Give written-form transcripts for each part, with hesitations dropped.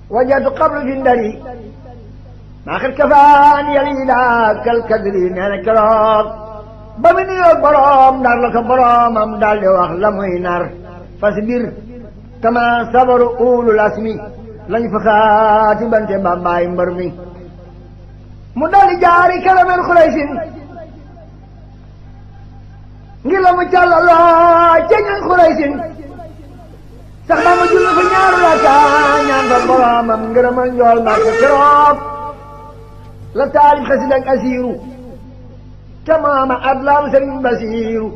wajatu qablu fi ndari maa xet kafaan yali daa kal kadri nee na keroog ba mu nuyoo boroom ndar la ko boroomam daldi wax la muy nar fasbir kama sabaru ulul asmi lañ fa xaati bante bambaay mbër mi mu daldi jaari kalamen xuraysin ngir la mu càllaloo ca ñan xuraysin sax ba mu julli fa ñaaru raka ñaan fa boroomam ngërëmal njool ma ko keroog la taalif xasida ak asiiru ca maama adlaam sëriñ basiiru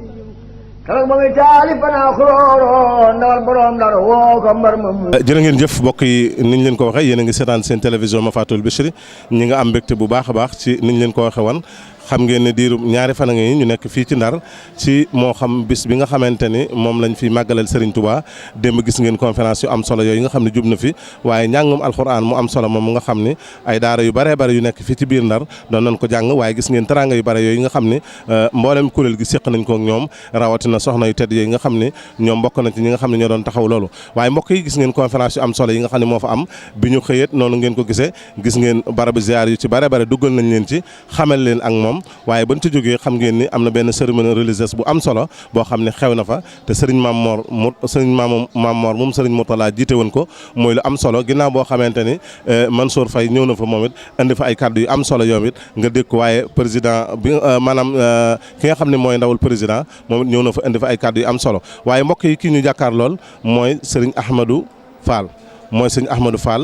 keroog ba muy taalif banaa xuróoroo ndawal boroom dara woo ko mbar ma mu jërë ngeen jëf mbokk yi niñ leen ko waxee yéen a ngi seetaan seen télévision Mafaatihul Bichri ñi nga am mbégte bu baax a baax ci niñ leen ko waxee woon xam ngeen ne diiru ñaari fan a ngi ñu nekk fii ci Ndar ci moo xam bis bi nga xamante ni moom lañ fi màggalal Serigne Touba démb gis ngeen conférence yu am solo yooyu nga xam ne jub na fi waaye njàngum alxuraan mu am solo moom mu nga xam ni ay daara yu baree bare yu nekk fii ci biir Ndar doon nañ ko jàng waaye gis ngeen teranga yu bare yooyu nga xam ni mboolem kuréel gi séq nañ ko ak ñoom rawatina soxna yu tedd yooyu nga xam ni ñoom bokk na ci ñi nga xam ne ñoo doon taxaw loolu waaye mbokk yi gis ngeen conférence yu am solo yi nga xam ne moo fa am bi ñu xëyeet noonu ngeen ko gisee gis ngeen barabu ziar yu ci bare bare duggal nañ leen ci xamal leen ak moom waaye bañ ci jógee xam ngeen ni am na benn cérémonie religieuse bu am solo boo xam ne xew na fa te Serigne Mamor moom Serigne Mourtala jiite woon ko mooy lu am solo ginnaaw boo xamante ni Mansour Faye ñëw na fa moom it indi fa ay kàddu yu am solo yoom it nga dégg ko waaye président bi maanaam ki nga xam ne mooy ndawul président moom it ñëw na fa indi fa ay kàddu yu am solo waaye mbokk yi kii ñu jàkkaar lool mooy Serigne Ahmadou Fall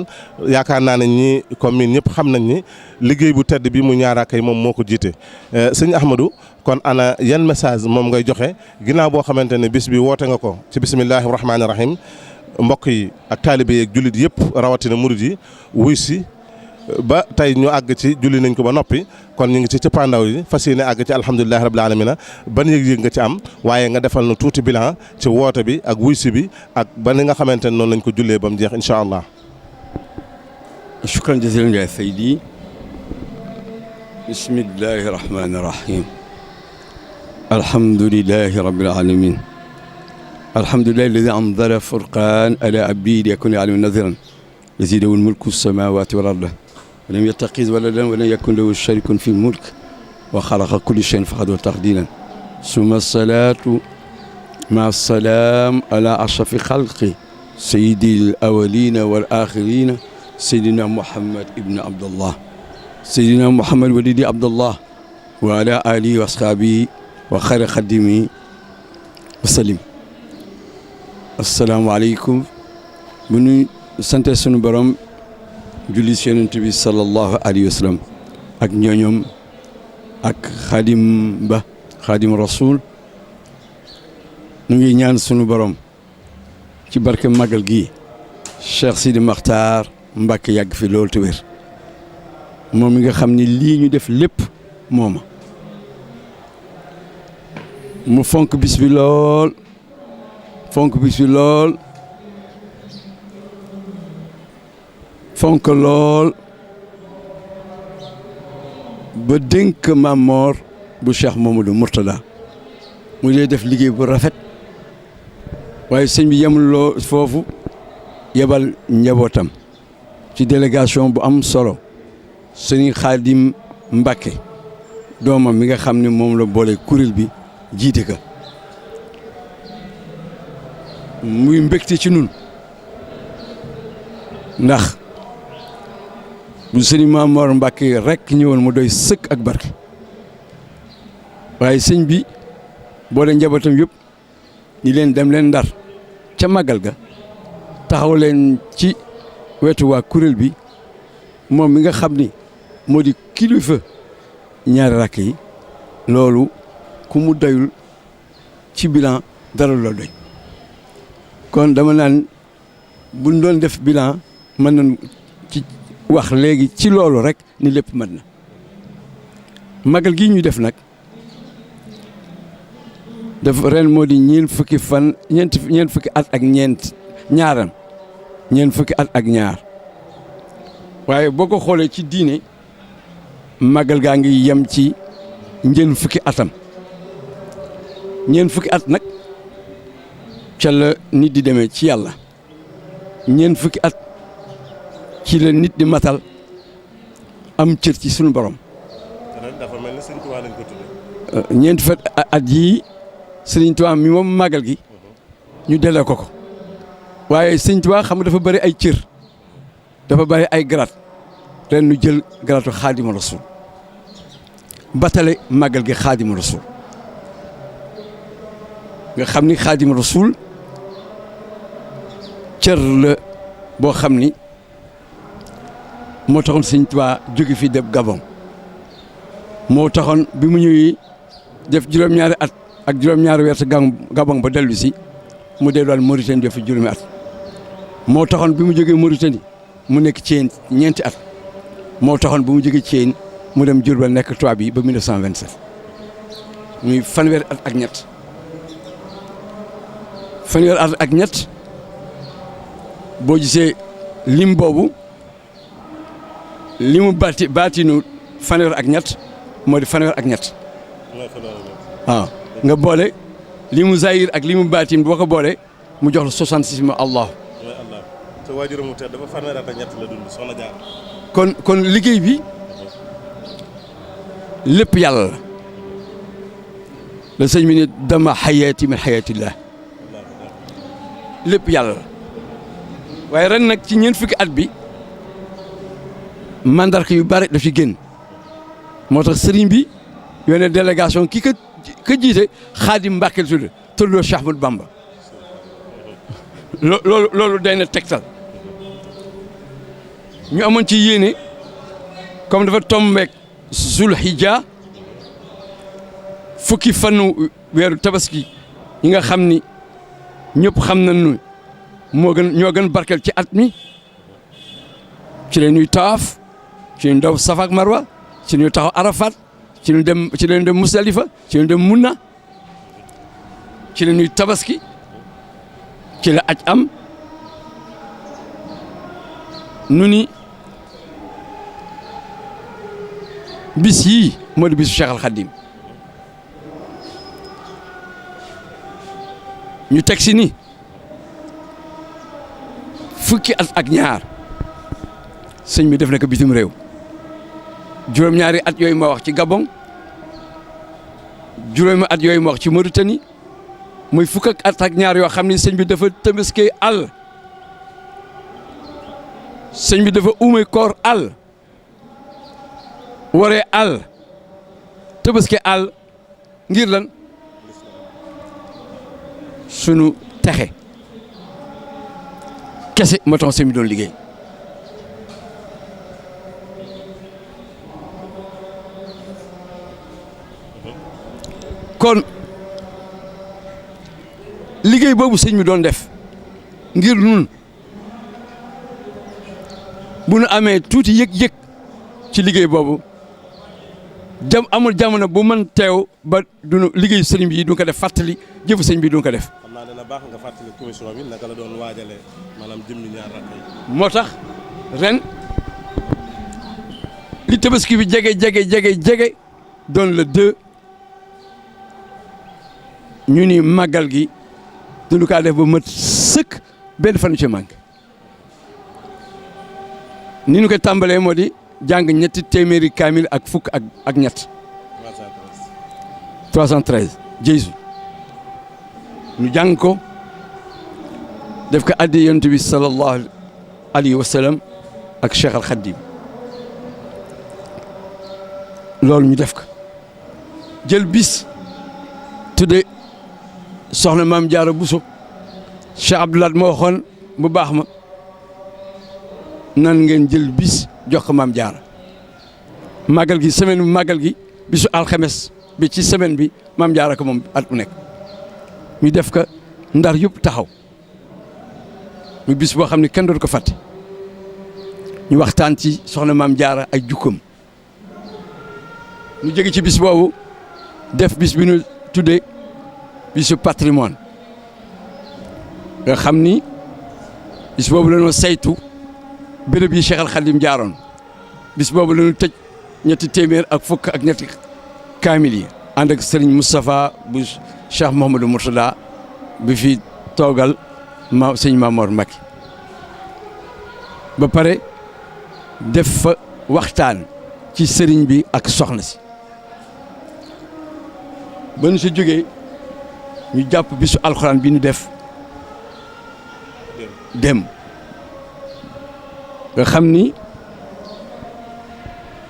yaakaar naa ne ñi comme ñun ñëpp xam nañ ni liggéey bu tedd bi mu ñaaraakay moom moo ko jiite sëñ Ahmadou kon ana yan message moom ngay joxe ginnaaw boo xamante ne bis bi woote nga ko ci bismillahi rahmaani rahim mbokk yi ak taalibe yi ak jullit yëpp rawatina murid yi wuy si ba tey ñu àgg ci julli nañ ko ba noppi kon ñu ngi ci cëppaandaw yi fas yéene àgg ci alhamdulilahi rabbil alamina ban yëg-yëg nga ci am waaye nga defal na tuuti bilan ci woote bi ak wuysi bi ak ba ni nga xamante ne noonu lañ ko jullee ba mu jeex incha allah. shukran jazilan ya saydi bismillahi rahmani rahim alhamdulilahi rabbil alamin alhamdulilahi alladi anzala furqan ala abdi liyakuna aliman naziran lazi lahu mulku samawati wal ard ولم يتخذ ولدا ولم يكن له شريك في الملك وخلق كل شيء فقدره تقديرا ثم الصلاة مع السلام على أشرف خلقه سيد الأولين والآخرين سيدنا محمد ابن عبد الله سيدنا محمد ولد عبد الله وعلى آله وأصحابه وخير خدمه وسلم السلام عليكم بني سنت سunu borom julli ci Yonent bi sallallahu alayhi wa sallam ak ñooñom ak xaadim rasul ñu ngi ñaan sunu borom ci barke magal gi Cheikh Sidi Makhtar Mbacké yàgg fi loolu te wér moom mi nga xam ni lii ñu def lépp mooma mu fonk bis bi lool fonk lool ba dénk Maam Mor bu Cheikh Mamadou Mourtada mu dee def liggéey bu rafet waaye sëñ bi yemul loo foofu yebal njabootam ci délégation bu am solo sëñ Xaadim Mbacké doomam mi nga xam ne moom la boole kuréel bi jiite ka muy mbégte ci nun ndax bu sëñ Maam Mor Mbacké rekk ñëwoon mu doy sëkk ak barke waaye sëñ bi boole njabootam yëpp ñi leen dem leen Ndar ca màggal ga taxaw leen ci wetu waa kuréel bi moom mi nga xam ni moo di kilifa ñaari rakk yi loolu ku mu doyul ci bilan dara la doy kon dama naan buñ doon def bilan mën nañ ci wax léegi ci loolu rek ni lépp mën na magal gi ñu def nag dafa ren moo di ñeent fukki at ak ñaaram ñeent fukki at ak ñaar waaye boo ko xoolee ci diine magal gaa ngi yem ci ñeent fukki atam ñeent fukki at nag ca la nit di demee ci yàlla ñeent fukki at ci la nit di matal am cër ci sunu borom. dafa mel ni Sëriñ Tuubaa lañ ko tuddee. ñeenti fa at yii Sëriñ Tuubaa mi moom màggal gi ñu delloo ko waaye Sëriñ Tuubaa xam nga dafa bëri ay cër dafa bëri ay garaat ren ñu jël garaatu Xaadimu Rasuul batale màggal gi Xaadimu Rasuul nga xam ni Xaadimu Rasuul cër la boo xam ni moo taxoon Sëriñ Tuubaa jóge fii dem Gabon moo taxoon bi mu ñëwee def juróom-ñaari at ak juróom-ñaari weer Gabon ba dellu si mu delluwaat Mauritanie def fi juróomi at moo taxoon bi mu jógee Mauritanie mu nekk Thiène ñeenti at moo taxoon bi mu jógee Thiène mu dem Diourbel nekk tubaab yi ba 1927 muy fanweeri at ak ñett fanweeri at ak ñett boo gisee lim boobu limu baatinu fanweer ak ñett moo di fanweer ak ñett waaw nga boole limu zahir ak limu baatin boo ko boole mu jox la 66 ma Allah. te waajur mu tedd dafa fanweer ak ñett la dund soxna Jaar. kon liggéey bi lépp yàlla la la sëñ bi ne dama xayaati min xayaatillah lépp yàlla la waaye ren nag ci ñeent fukki at bi mandarka yu bari daf ci génn moo tax sëriñ bi yónnee délégation ki ka jiite Xaadim Mbàkke tuddoo Cheikh Ahmadou Bamba loolu day na tegtal ñu amoon ci yéene comme dafa tombeek Zulhijja fukki fanu weeru tabaski yi nga xam ni ñëpp xam nañu ñoo gën barkeel ci at mi ci la ñuy tawaaf ci la ñuy daw Safa ak Marwa ci la ñuy taxaw Arafat ci la ñuy dem Musdalifa ci la ñuy dem Munna ci la ñuy tabaski ci la aj am nu ni bis yii moo di bisu Cheikh Al Khadim ñu teg si ni fukki at ak ñaar sëñ bi def na ko bitim réew juróom-ñaari at yooyu ma wax ci Gabon juróomi at yooyu ma wax ci Mauritanie muy fukk at ak ñaar yoo xam ni sëñ bi dafa tëbaskee àll sëñ bi dafa ume koor àll waree àll tëbaskee àll ngir lan sunu texe kese moo tax sëñ bi doon liggéey kon liggéey boobu sëñ bi doon def ngir nun bu nu amee tuuti yëg-yëg ci liggéey boobu amul jamono bu mën teew ba duñu liggéey sëñ bi du ko def fàttali jëfu sëñ bi du ko def. xam naa dina baax nga fàttali commission bi naka la doon waajalee maanaam jëmmi ñaar rakk yi. moo tax ren li tabaski bi jege doon le 2 ñu ni màggal gi duñu kaa def ba mat sëkk benn fan ci manqué ni ñu ko tàmbalee moo di jàng ñetti téeméeri kaamil ak fukk ak ñett 313 Jésus ñu jàng ko def ko addi yonent bi sallallahu alayhi wa sallam ak Cheikh Al Khadim loolu ñu def ko jël bis tudde soxna maam Jaara Buso Cheikh Abdoulaye moo waxoon bu baax ma nan ngeen jël bis jox ko maam Jaara màggal gi semaine bi màggal gi bisu alxames bi ci semaine bi maam Jaara ko moom at mu nekk ñu def ko ndar yëpp taxaw mu bis boo xam ne kenn dootu ko fàtte ñu waxtaan ci soxna maam Jaara ay jukkam ñu jóge ci bis boobu def bis bi ñu tuddee bisu patrimoine nga xam ni bis boobu la ñu saytu béréb yi Cheikh Al Khadim jaaroon bis boobu la ñu tëj ñetti téeméer ak fukk ak ñetti kaamil yi ànd ak Serigne Moustapha bu Cheikh Mouhamadou Mourtada bi fi toogal sëñ Mamor Mbacké ba pare def fa waxtaan ci sëriñ bi ak soxna si ba ñu sa jógee ñu jàpp bisu alxuraan bi ñu def dem nga xam ni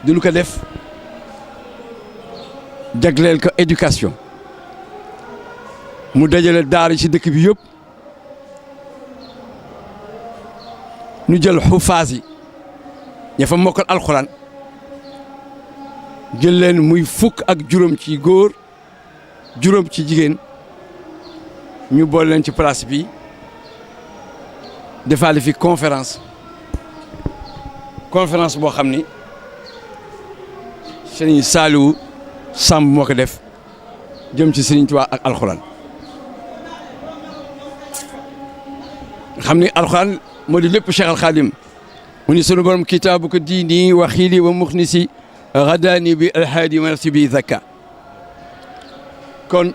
duñu ko def jagleel ko éducation mu dajale daara ci dëkk bi yëpp ñu jël xufaas yi ña fa mokkal alxuraan jël leen muy fukk ak juróom ci góor juróom ci jigéen ñu boole leen ci place bi defaale fi conférence boo xam ni Sëriñ Saaliwu Samb moo ko def jëm ci Sëriñ Tuubaa ak alxuraan xam ni alxuraan moo di lépp Cheikh Al Khadim mu ni sunu borom kitaabu ko diini wa xiili wa muxnisi gadaani bi alhaadi marti bi zakka kon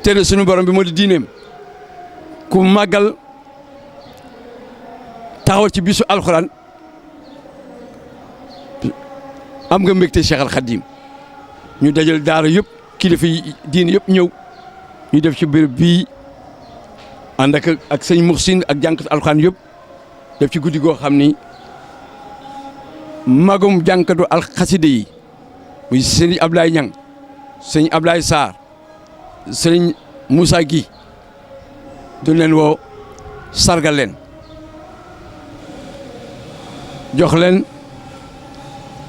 tere sunu borom bi moo di diineem ku màggal taxaw ci bisu alxuraan am nga mbégte Cheikh Al Khadim ñu dajal daara yëpp kilifa yi diine yëpp ñëw ñu def ci béréb bii ànd ak sëñ Muxsin ak jànkatu alxuraan yëpp def ci guddi goo xam ni magum jànkatu alxaside yi muy sëriñ Ablaye Ñang sëñ Ablaye Sarr sëriñ Moussa Guy du leen woo sargal leen jox leen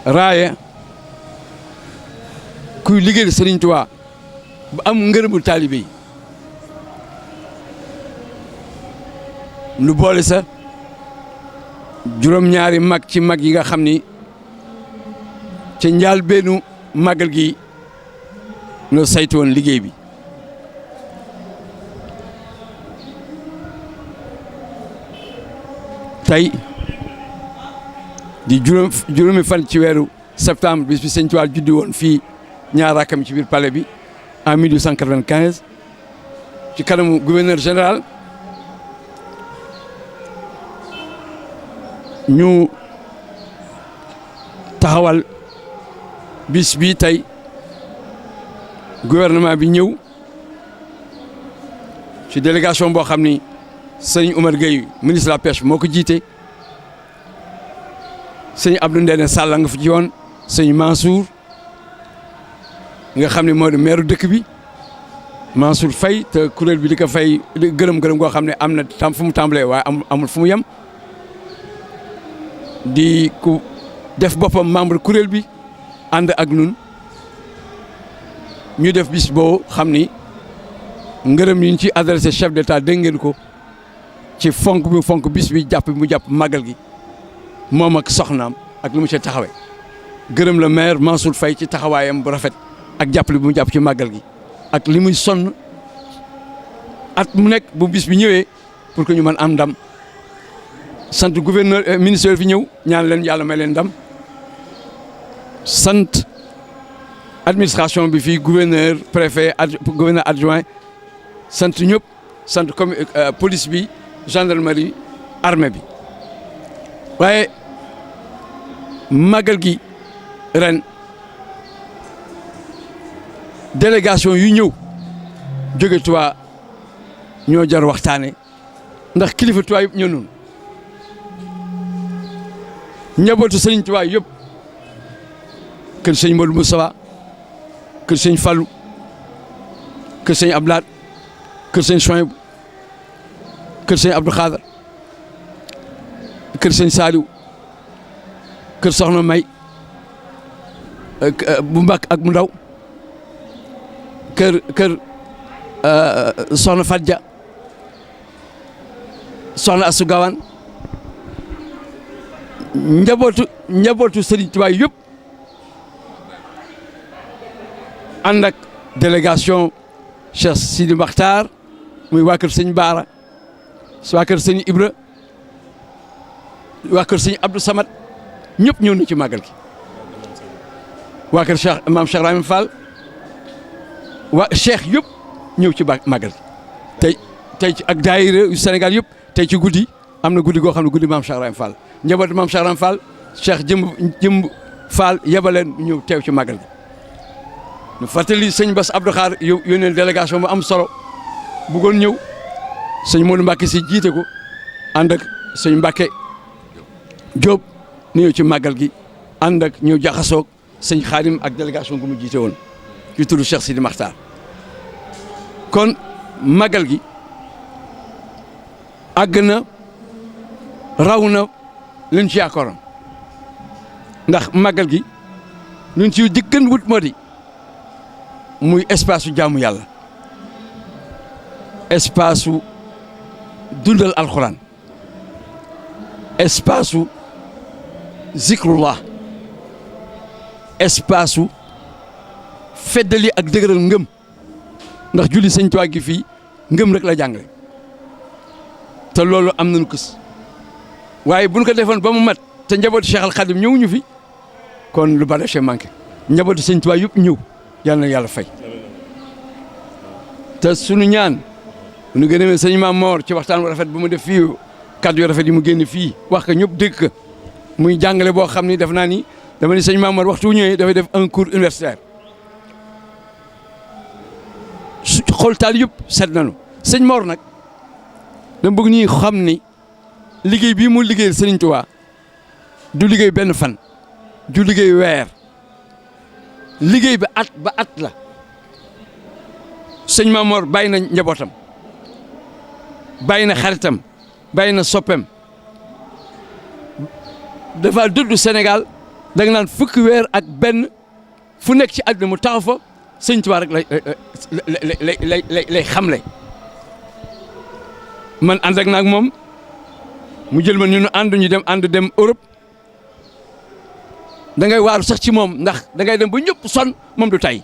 raaya kuy liggéeyal Sëriñ Tuubaa ba am ngërëmu taalibe yi nu boole sa juróom-ñaari mag ci mag yi nga xam ni ca njaal beenu màggal gi noo saytu woon liggéey bi tey di juróomi fan ci weeru septembre bis bi Sëñ Tuubaa juddi woon fii ñaar rakkam ci biir palais bi en 1895 ci kanamu gouverneur général ñu taxawal bis bi tey gouvernement bi ñëw ci délégation boo xam ni sëñ Oumar Gueye ministre de la pêche moo ko jiite sëñ Abdou Ndéné Sall nga fi ci woon sëñ Mansour nga xam ne moo di maire dëkk bi Mansour Faye te kuréel bi di ko fay gërëm goo xam ne am na tam fu mu tàmbalee waaye amul fu mu yem di ku def boppam membre kuréel bi ànd ak nun ñu def bis boo xam ni ngërëm yi ñu ci adressé chef d'état dégg ngeen ko ci fonk bi fonk bis bi jàpp bi mu jàpp màggal gi moom ak soxnaam ak lu mu ci taxawee gërëm la maire Mansour Faye ci taxawaayam bu rafet ak jàppale bi mu jàpp ci màggal gi ak li muy sonn at mu nekk bu bis bi ñëwee pour que ñu mën am ndam sant gouverneur ministère fi ñëw ñaan leen yàlla may leen ndam sant administration bi fii gouverneur préfet gouverneur adjoint sant ñëpp sant comme police bi gendarmerie armée bi waaye màggal gi ren délégation yu ñëw jóge Touba ñoo jar waxtaane ndax kilifa Touba yëpp ñoo noonu njabootu sëriñ Touba yëpp kër sëñ Modou Moustapha kër sëñ Fallou kër sëñ Ablaat kër sëñ Chouaïbou kër sëñ Abdou Khadre kër sëñ Saliou kër Soxna May bu mbak ak mu ndaw kër Soxna Fadja Soxna Assou Gawane njabootu Serigne Touba yëpp ànd ak délégation Cheikh Sidi Makhtar muy waa kër sëñ Baara waa kër sëñ Ibra waa kër sëñ Abdou Samad ñëpp ñëw na ci màggal gi waa kër Cheikh maam Cheikh Rahim Fall waa Cheikh yëpp ñëw ci màggal gi tey ci ak daayira yu Sénégal yëpp tey ci guddi am na guddi goo xam ne guddi maam Cheikh Ibrahima Fall njabootu maam Cheikh Ibrahima Fall Cheikh jëmb Fall yebaleen ñëw teew ci màggal gi ñu fàttali sëñ Bass Abdou Khadre yónnee délégation bu am solo bëggoon ñëw sëñ Modou Mbacke si jiite ko ànd ak sëñ Mbacke Diop ñu ñëw ci màggal gi ànd ak ñëw jaxasoog sëñ Khadim ak délégation gu mu jiite woon ci turu Cheikh Sidi Makhtar kon màggal gi àgg na raw na luñ ci yaakaaroon ndax màggal gi luñ ci jëkkan wut moo di muy espace su jaamu yàlla espace su dundal alxuraan espace su zikrullah espace su feddali ak dëgëral ngëm ndax julli sëñ Tuubaa gi fii ngëm rek la jàngale te loolu am nañu kës waaye buñ ko defoon ba mu mat te njabootu Cheikh Al Khadim ñëw ñu fi kon lu bari cee manqué njabootu sëñ Tuubaa yëpp ñëw yàlla na yàlla fay te sunu ñaan nu gën a sëñ Maam Moor ci waxtaan bu rafet bu mu def fii kaddu yu rafet yi mu génn fii wax ko ñëpp dégg ko muy jàngale boo xam ni def naa ni dama ni sëñ Maam Moor waxtu wu ñëwee dafay def un cours universitaire xool taal yëpp seet nañu sëñ Mor nag dama bëgg ñuy xam ni liggéey bii mu liggéeyal Sëriñ Tuubaa du liggéey benn fan du liggéey weer liggéey ba at la sëñ Maam Mor bàyyi na njabootam bàyyi na xaritam bàyyi na soppeem dafa dëddu Sénégal da nga naan fukki weer ak benn fu nekk ci àdduna mu taxaw fa sëñ Tuubaa rek lay xamle man ànd ak naag moom mu jël ma ñu ànd ñu dem Europe da ngay waaru sax ci moom ndax da ngay dem ba ñëpp son moom du tay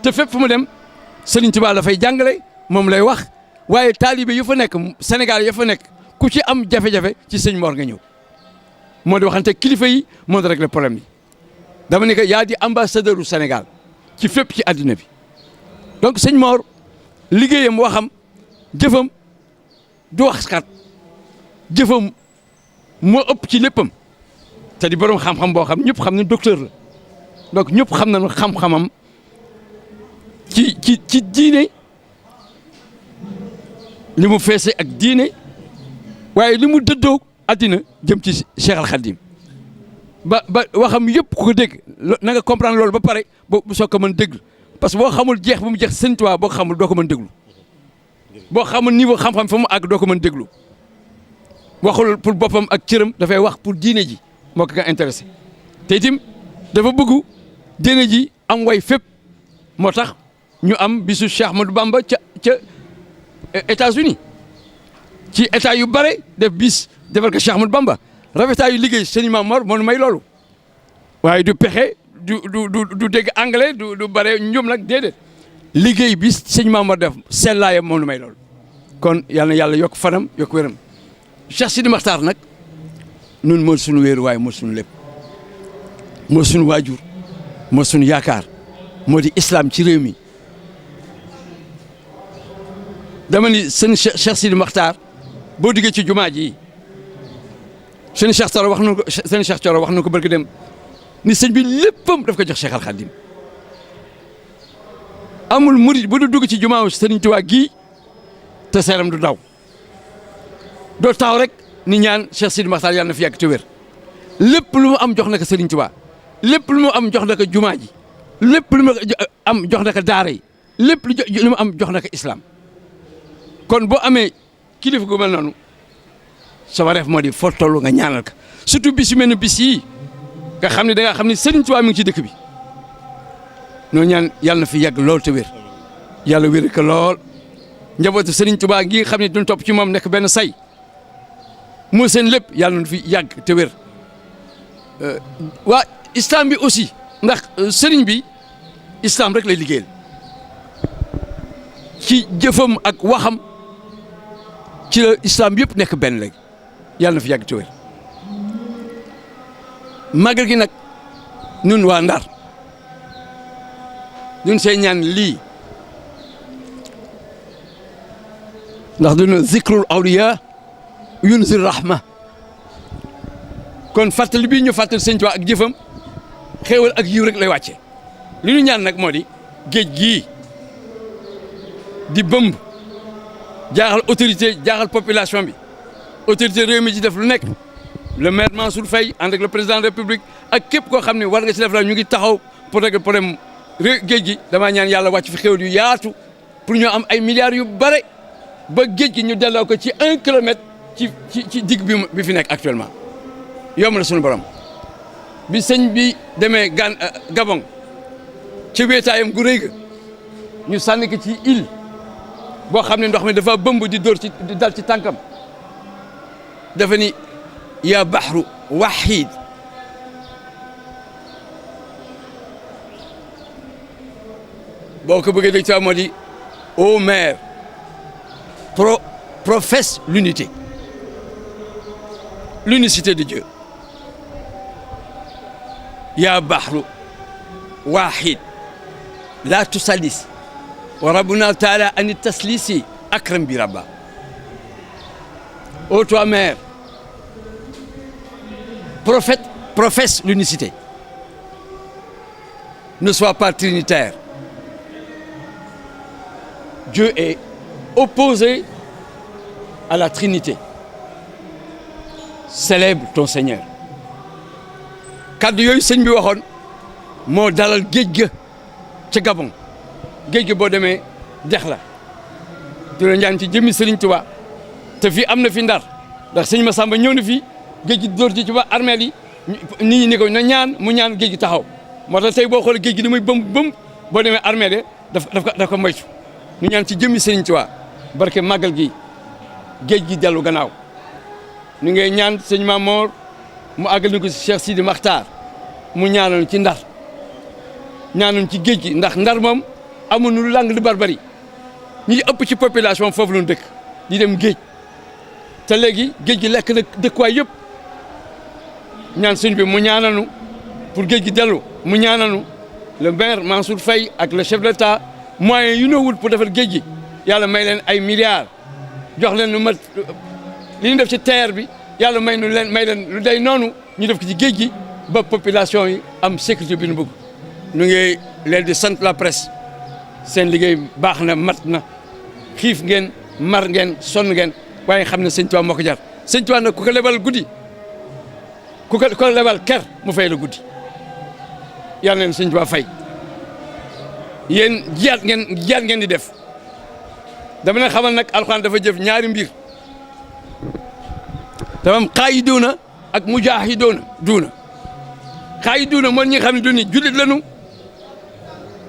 te fépp fu mu dem Sëriñ Tuubaa dafay jàngale moom lay wax waaye taalibe yu fa nekk Sénégal ya fa nekk ku ci am jafe-jafe ci sëñ Mor nga ñëw moo di waxante kilifa yi moo di régler problème yi dama ne que yaa di ambassadeur u Sénégal ci fépp ci àddina bi donc sëñ Mor liggéeyam waxam jëfam du wax kat jëfam moo ëpp ci léppam te di borom xam-xam boo xam ñëpp xam ne docteur la donc ñëpp xam nañu xam-xamam ci diine li mu feese ak diine waaye li mu dëddoo àddina jëm ci Cheikh Al Khadim ba waxam yëpp ku ko dégg na nga comprendre loolu ba pare bu soog ko mën déglu parce que boo xamul jeex bu mu jeex Sëñ Tuubaa boo ko xamul doo ko mën déglu boo xamul niveau xam-xam fa mu àgg doo ko mën déglu waxul pour boppam ak cëram dafay wax pour diine ji moo ko intéressé te itam dafa bëgg diine ji am way fépp moo tax ñu am bisu Cheikh Ahmadou Bamba ca États-Unis ci état yu bare def bis defal ko Cheikh Ahmadou Bamba rafetaayu liggéey sëñ Maam Mor moo nu may loolu waaye du pexe du dégg anglais du bare ñoom nag déedéet liggéey bi sëñ Maam Mor def sellaayam moo nu may loolu kon yal na yàlla yokk fanam yokk wéram Cheikh Sidi Makhtar nag nun moo suñu wéeru waaye moo suñu lépp moo suñu waajur moo suñu yaakaar moo di islam ci réew mi dama ni sëñ Cheikh Sidi Makhtar boo diggee ci jumaa ji sëñ Cheikh Thioro wax na ko sëñ Cheikh Thioro wax na ko barki dem ni sëñ bi léppam daf ko jox Cheikh Al Khadim amul murid bu du dugg ci jumaa Sëriñ Tuubaa gii te seeram du daw doo taw rek ni ñaan Cheikh Sidi Makhtar yàlla na fi yàgg te wér lépp lu mu am jox na ko Sëriñ Tuubaa lépp lu mu am jox na ko jumaa ji lépp lu mu am jox na ko daara yi lépp lu mu am jox na ko islam kon boo amee kilifa gu mel noonu sama ref moo di foo toll nga ñaanal ko surtout bis yu mel ne bis yii nga xam ne da nga xam ne Sëriñ Tuubaa mi ngi ci dëkk bi noo ñaan yàlla na fi yàgg lool te wér yàlla wér ko lool njabootu Sëriñ Tuubaa gi xam ne duñ topp ci moom nekk benn say moo seen lépp yàlla na fi yàgg te wér waa islam bi aussi ndax sëriñ bi islam rek lay liggéeyal ci jëfam ak waxam ci la islam yëpp nekk benn léegi yàlla na fi yàgg te wér magal gi nag ñun waa Ndar ñun see ñaan lii ndax duna zikrul awliya yunzil rahma kon fàttali bii ñu fàttali sëñ Tuubaa ak jëfam xéewal ak yiw rek lay wàcce li ñu ñaan nag moo di géej gii di bëmb jaaxal autorité jaaxal population bi autorité réew mi ci def lu nekk le maire Mansour Faye ànd ak le président de la République ak képp koo xam ne war nga ci def la ñu ngi taxaw pour régler problème géej gi damaa ñaan yàlla wàcc fi xéwal yu yaatu pour ñu am ay milliards yu bare ba géej gi ñu delloo ko ci 1 kilomètre ci digg bi fi nekk actuellement yomb na suñu borom bi sëñ bi demee Gabon ci wéetaayam gu rëy ga ñu sànni ko ci île boo xam ne ndox mi dafa bëmb di dóor di dal ci tànkam dafa ni yaa baxru waxiid boo ko bëggee dégg moo di ô mer professe l'unicité de Dieu yaa baxru waxiid laa tusallis wa rabbuna taala ani taslisi akram bi rabba ô toi mer professe l'unicité ne sois pas trinitaire. Dieu est opposé à la Trinité. Célèbre ton Seigneur. Kaddu yooyu sëñ bi waxoon moo dalal géej ga ca Gabon géej ga boo demee dex la di la ñaan ci jëmmi Sëriñ Tuubaa te fii am na fi Ndar ndax sëñ Massamba ñëw na fii géej gi dóor ci ba armeel yi nit ñi ni ko na ñaan mu ñaan géej gi taxaw moo tax tey boo xoolee géej gi ni muy bëm boo demee armeel yi daf ko moytu ñu ñaan ci jëmmi Sëriñ Tuubaa barke màggal gi géej gi dellu gannaaw ñu ngay ñaan sëñ Mamor mu àggal ni ko si Cheikh Sidi Makhtar mu ñaanoon ci Ndar ñaanoon ci géej gi ndax Ndar moom amuñu langue de barbarie ñi ëpp ci population foofu lañu dëkk di dem géej te léegi géej gi lekk na dëkkuwaay yëpp ñaan sëñ bi mu ñaananu pour géej gi dellu mu ñaananu le maire Mansour Faye ak le chef de l'État moyens yu ñu wut pour defar géej gi yàlla may leen ay milliards jox leen lu mat li ñu def ci terre bi yàlla may leen lu day noonu ñu def ko ci géej gi ba population yi am sécurité bi ñu bëgg ñu ngi leen di sant la presse seen liggéey baax na mat na xiif ngeen mar ngeen sonn ngeen waaye xam ne sëñ Tuubaa moo ko jar sëñ Tuubaa nag ku ko lebal guddi ku ko lebal ker mu fay la guddi yàlla na leen sëñ Tuubaa fay yéen jiyaat ngeen di def dama leen xamal nag alxuraan dafa jëf ñaari mbir dafa am xaayiduuna ak mujaahiduuna xaayiduuna mooy ñi nga xam ne du ni jullit lañu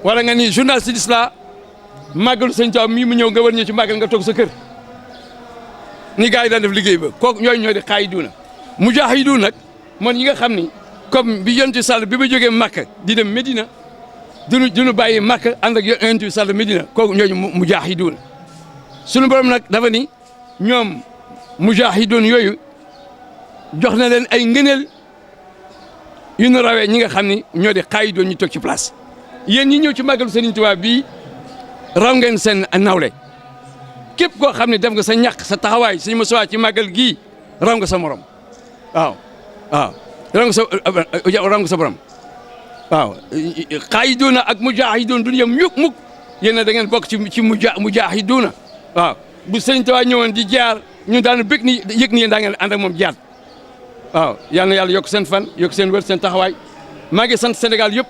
wala nga ni journaliste la màggalu sëñ Tuubaa mii mu ñëw nga war ñëw ci màggal nga toog sa kër ni gars yi daan def liggéey ba kooku ñooy di xaayiduuna mujaahiduuna nag mooy ñi nga xam ni comme bi yonent Sall bi ma jógee Makka di dem Medina duñu bàyyi Makka ànd ak yonent Sall Medina kooku ñooñu mujaahiduuna sunu borom nag dafa ni ñoom mujaahiduun yooyu jox na leen ay ngëneel yu ñu rawee ñi nga xam ni ñoo di xaayidoon ñu toog ci place yéen ñi ñëw ci màggalu Sëriñ Tuubaa bii raw ngeen seen nawle képp koo xam ne def nga sa ñàkk sa taxawaay suñu ma ci màggal gii raw nga sa morom waaw raw nga sa borom waaw xaayidoona ak mujaahidoon du yem mukk yéen da ngeen bokk ci mujaahidoona waaw bu Sëriñ Tuubaa ñëwoon di jaar ñu daan bëgg ni yëg ni yéen daa ngeen ànd ak moom jaar waaw yal na yàlla yokk seen fan yokk seen wër seen taxawaay maa ngi sant Sénégal yëpp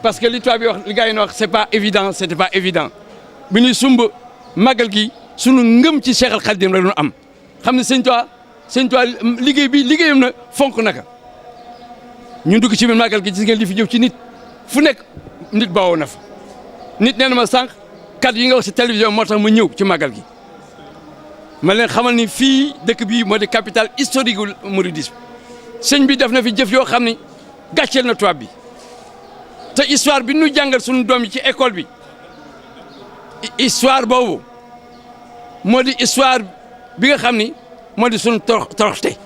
parce que li tubaab bi wax li gars yi wax c'est pas évident c'était pas évident bi ñuy sumb màggal gi sunu ngëm ci Cheikh Al Khadim la doon am xam ne Sëñ Tuubaa liggéey bi liggéeyam na fonk naka ñu dugg ci biir màggal gi gis ngeen li fi jëw ci nit fu nekk nit bawoo na fa nit nee na ma sànq kàddu yi nga wax ci télévision moo tax ma ñëw ci màggal gi ma leen xamal ni fii dëkk bii moo di capitale historique gu mouridisme sëñ bi def na fi jëf yoo xam ni gàcceel na tubaab bi te histoire bi nu jàngal suñu doom yi ci école bi histoire boobu moo di histoire bi nga xam ni moo di suñu toroxte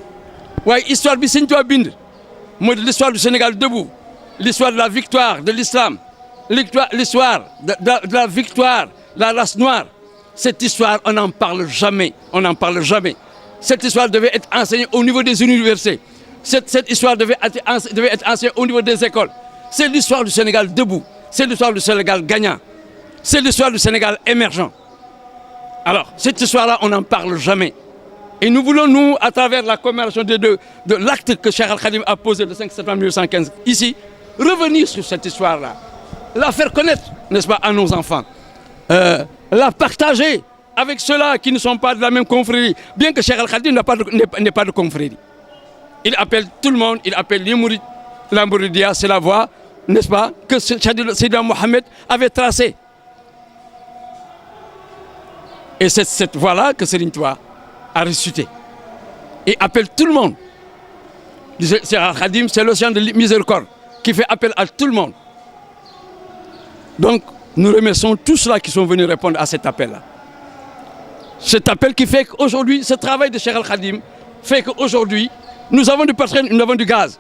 waaye histoire bi sëñ Tuubaa bind moo di l'histoire du Sénégal debout l'histoire de la victoire de l'islam l'histoire de la victoire de la race noire. Cette histoire, on n'en parle jamais. cette histoire devait être enseignée au niveau des universités. Cette histoire devait être enseignée au niveau des écoles. C'est l'histoire du Sénégal debout. C'est l'histoire du Sénégal gagnant. C'est l'histoire du Sénégal émergent. Alors, cette histoire-là, on n'en parle jamais. Et nous voulons, nous, à travers la commémoration de l'acte que Cheikh Al Khadim a posé le 5 septembre 1915 ici, revenir sur cette histoire-là, la faire connaître, n'est-ce pas, à nos enfants, la partager avec ceux-là qui ne sont pas de la même confrérie, bien que Cheikh Al Khadim n'est pas de confrérie. Il appelle tout le monde, il appelle les mourides. La mouridia, c'est la voie, n'est-ce pas, que Sayyidina Mohamed avait tracée. Et c'est cette voie-là que Serigne Touba a ressuscité. Et appelle tout le monde. Cheikh Al Khadim, c'est l'océan de miséricorde qui fait appel à tout le monde. Donc, nous remercions tous ceux-là qui sont venus répondre à cet appel-là. Cet appel qui fait qu'aujourd'hui, ce travail de Cheikh Al Khadim fait qu'aujourd'hui, nous avons du pétrole, nous avons du gaz.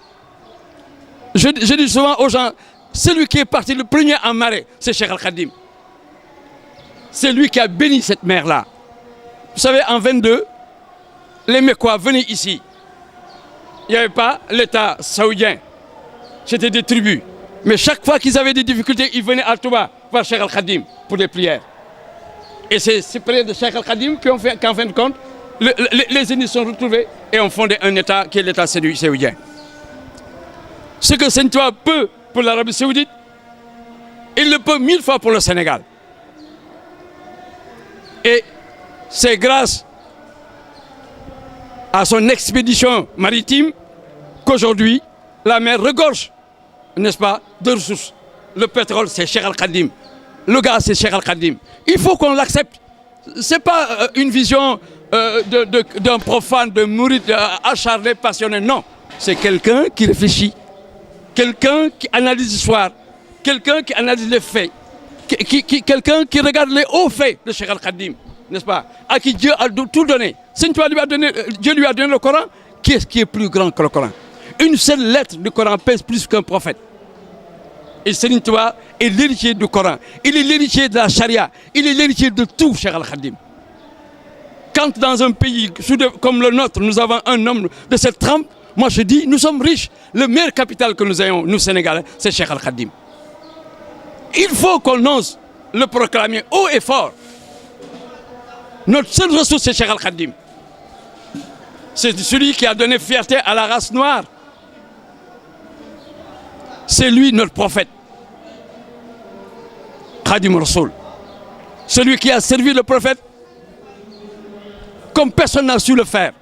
Je dis souvent aux gens, celui qui est parti le premier en marée, c'est Cheikh Al Khadim. C'est lui qui a béni cette mer-là. Vous savez, en 22, les Mécois venaient ici. Il n'y avait pas l'État saoudien. C'était des tribus. Mais chaque fois qu'ils avaient des difficultés, ils venaient à Touba voir Cheikh Al Khadim pour des prières. Et c'est ces prières de Cheikh Al Khadim qu'en fin de compte, les ennemis sont retrouvés et ont fondé un État qui est l'État saoudien. Ce que Serigne Touba peut pour l'Arabie saoudite, il le peut 1000 fois pour le Sénégal. Et c'est grâce à son expédition maritime qu'aujourd'hui, la mer regorge, n'est-ce pas, de ressources. Le pétrole, c'est Cheikh Al Khadim. Le gaz, c'est Cheikh Al Khadim. Il faut qu'on l'accepte. Ce n'est pas une vision d'un profane, de mouride acharné, passionné. Non, c'est quelqu'un qui réfléchit, quelqu'un qui analyse l'histoire, quelqu'un qui analyse les faits, quelqu'un qui regarde les hauts faits de Cheikh Al Khadim, n'est-ce pas, à qui Dieu a tout donné. Dieu lui a donné le Coran. Qui est plus grand que le Coran? Une seule lettre du Coran pèse plus qu'un prophète. Et Serigne Touba est l'héritier du Coran. Il est l'héritier de la charia. Il est l'héritier de tout, Cheikh Al Khadim. Quand dans un pays comme le nôtre, nous avons un homme de cette trempe, moi je dis, nous sommes riches. Le meilleur capital que nous ayons, nous Sénégalais, c'est Cheikh Al Khadim. Il faut qu'on ose le proclamer haut et fort. Notre seule ressource, c'est Cheikh Al Khadim. C'est celui qui a donné fierté à la race noire. C'est lui notre prophète. Khadim Rassoul. Celui qui a servi le prophète comme personne n'a su le faire.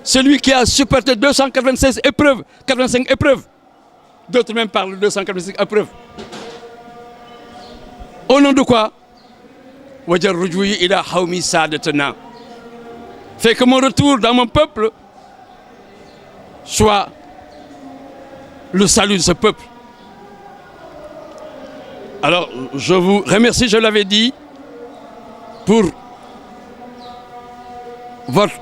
Celui qui a supporté 296 épreuves, 85 épreuves. D'autres même parlent de 285 épreuves. Au nom de quoi? Fait que mon retour dans mon peuple soit le salut de ce peuple. Alors, je vous remercie, je l'avais dit, pour votre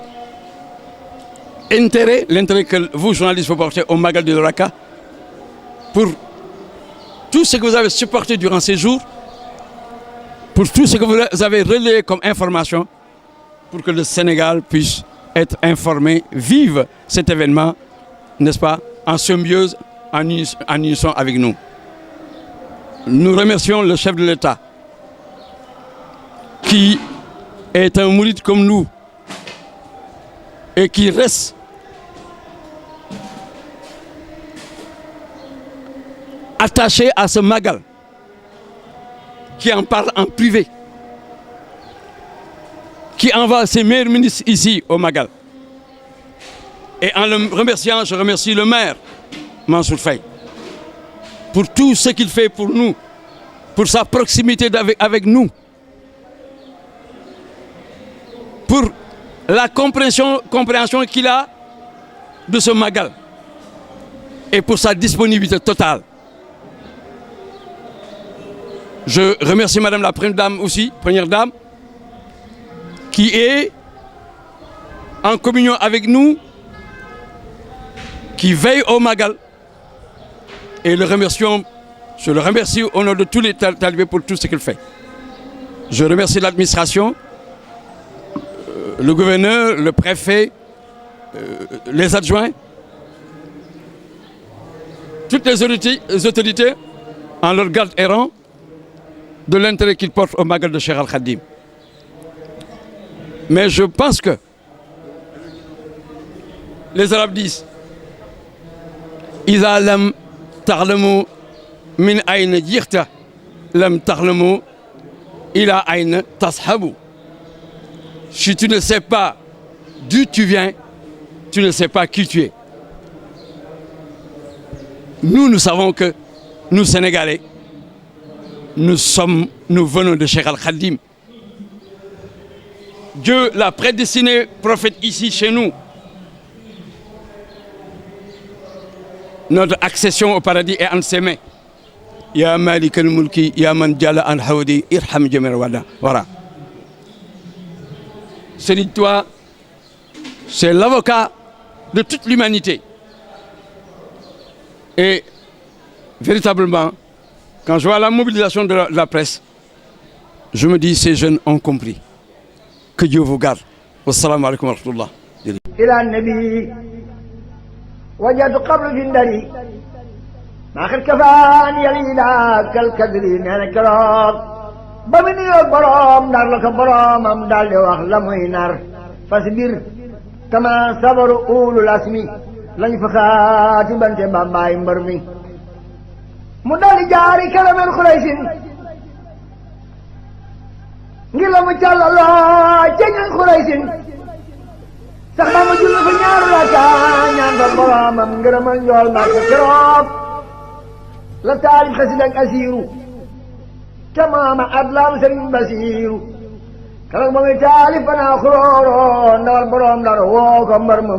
intérêt, l'intérêt que vous, journalistes, vous portez au Magal de Raka, pour tout ce que vous avez supporté durant ces jours, pour tout ce que vous avez relayé comme information, pour que le Sénégal puisse être informé, vive cet événement, n'est-ce pas, en symbiose, en unisson avec nous. Nous remercions le chef de l'État, qui est un mouride comme nous, et qui reste attaché à ce Magal, qui en parle en privé, qui envoie ses meilleurs ministres ici au Magal. Et en le remerciant, je remercie le maire, Mansour Faye, pour tout ce qu'il fait pour nous, pour sa proximité avec nous, pour la compréhension qu'il a de ce Magal et pour sa disponibilité totale. Je remercie Madame la Première Dame aussi, Première Dame, qui est en communion avec nous, qui veille au Magal. Et je le remercie au nom de tous les talibés pour tout ce qu'il fait. Je remercie l'administration, le gouverneur, le préfet, les adjoints, toutes les autorités en leur garde errant de l'intérêt qu'ils portent au Magal de Cheikh Al Khadim. Mais je pense que les Arabes disent Iza lam ta'lamu min ayna jirta lam ta'lamu ila ayna tashabu. Si tu ne sais pas d'où tu viens, tu ne sais pas qui tu es. Nous savons que nous, Sénégalais, nous venons de Cheikh Al Khadim. Dieu l'a prédestiné prophète ici chez nous. Notre accession au paradis est entre ses mains. Ya Malik al-Mulki, Ya Man Jala an Hawdi, Irham Jamir Wara. Serigne Touba, c'est l'avocat de toute l'humanité. Et véritablement, quand je vois la mobilisation de la presse, je me dis, ces jeunes ont compris. Que Dieu vous garde. Wassalamu alaikum wa rahmatullah. ila nabi wajadu qablu fi ndari maa xir kafaani yalida kal kadri nee na keroog ba mu nuyoo boroom ndar la ko boroomam daal di wax la muy nar fasbir kama sabaru ulul asmi lañ fa xaati bante bambaay mbër mi mu daal di jaari kalamen xuraysin ngir la mu càllaloo ca ñan xuraysin sax ba ma julli fa ñaaru raka ñaan fa boroomam ngërëmal njool màkk keroog la taalif xasida ak asiiru ca maama adlaam sëriñ basiiru keroog ba muy taalif fanaa xuróoro ndawal boroom dara woo ko mbar ma